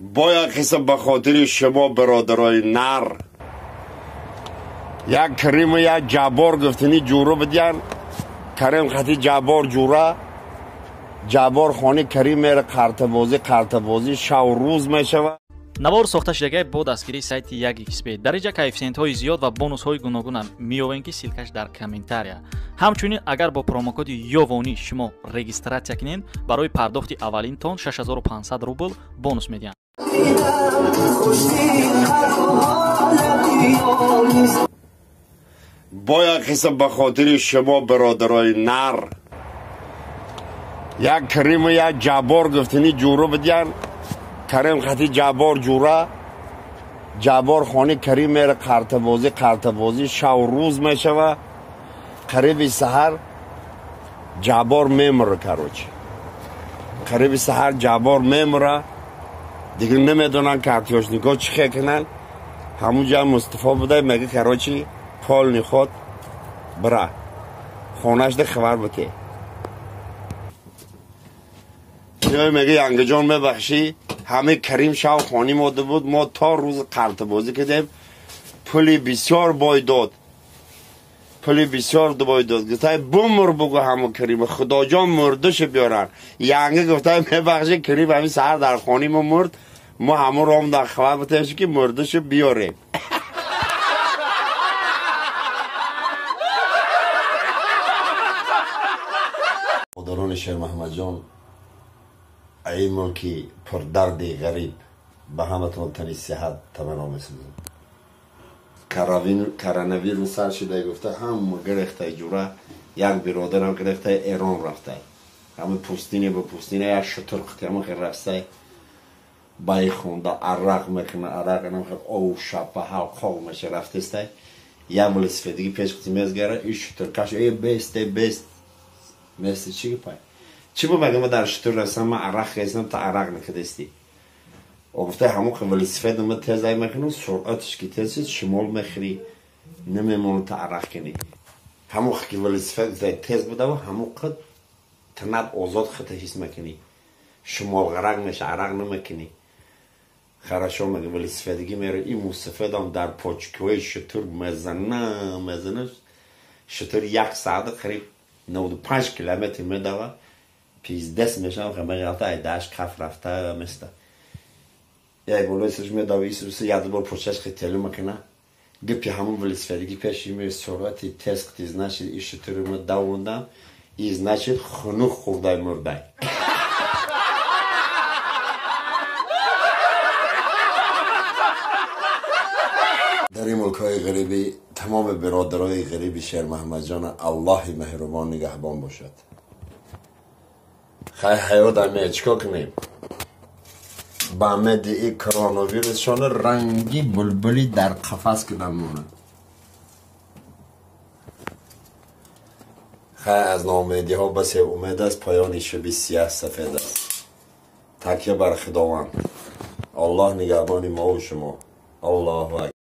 با یک قسم به خاطر شما برادرای نر یک کریم و یک جبار گفتنی جورو بدین. کریم خطی جبار جوره، جبار خانه کریم میره قرطبازی شو روز میشوه. навор сохта шудагии бо дастгирии сайти 1xbet дариҷа коэффициентҳои зиёд ва бонусҳои гуногунам меёбем ки силкаш дар комментария. ҳамчунин агар бо промокоди ёвонӣ шумо регистратсия кунед барои пардохти аввалинтон 6500 рубл бонус медиҳанд. با یک قسم به خاطر شما برادرای نر یک کریم و یک جبار گفتنی جورو بدین. کریم خطی جبار جوره، جبار خانه کریم میره قرطبازی شو روز میشوه. قریب سحر جبار میمره کروچ، قریب سحر جبار میمره دیگه نمیدونن کارتیاشنیکا چی خیلی کنن. همونجا مصطفی بوده میگه کروچی پال نخواد برا خونش ده خبر بده. میگه ینگ جان میبخشی همه کریم شو خانی ماده بود. ما تا روز قرطبازی کردیم، پولی بسیار باید داد، پولی بسیار باید داد. گفته بمر بگو همه کریم خدا جان مردش بیارن. ینگ گفته میبخشی کریم همین سهر در خانی ما مرد، ما همه رام در خبر بتایشی که مردش بیاریم. مادران شیر محمد جان، ای ملکی پر دردی غریب، به همتون تنی صحت تمنا میسوزم. کروناویروس سر شده گفته هم گرفته جوره. یک برادرم گرفته ایران رفته، همه پوستینه به پوستینه یک شتر قطعه خیلی رفته بای خونده عرق میکنه. عرق نمیخواد او شب حلقا میشه رفته استه یک ولسفیدگی پیش کتی میزگره این شتر کش ای بیست مثل چی پای چی با مگه ما در شتر رسم من عرق خیزنم تا عرق نکده استی و گفته همون که ولسفید ما تیزای میکنم سرعتش که تیزید شمال میخری نمیمونه تا عرق کنی. همون که ولسفید تیز بوده و همون که تنب آزاد خطه حس میکنی شمال غرق میشه عرق نمیکنی. خراشو مگه ولسفیدگی میره این موسفید هم در پاچکوی شتر مزنه شتر یک ساعت قریب 95 کیلومتر میدوه پیش دست میشم که من رفته ایدهش کف رفته مثل یک بلویسش میدوه ایسوسه یاد بار پوچش خیلی تلو میکنه گپی همون ولسفیدگی پیشی میره سرعتی تسک تیز نشد این شتر رو دووندم ایز نشد خنوخ خورده مرده. در این ملکای غریبی تمام برادرای غریبی شیر محمد جان الله مهربان نگهبان باشد. خیلی حیات همه چکا کنیم با همه ای کروناویروس شانه رنگی بلبلی در قفس کدام مونه. خیلی از ناامیدی ها بس امید است پایان شبی سیاه سفید است. تکیه بر خداوند الله نگهبان ما و شما. الله اکبر.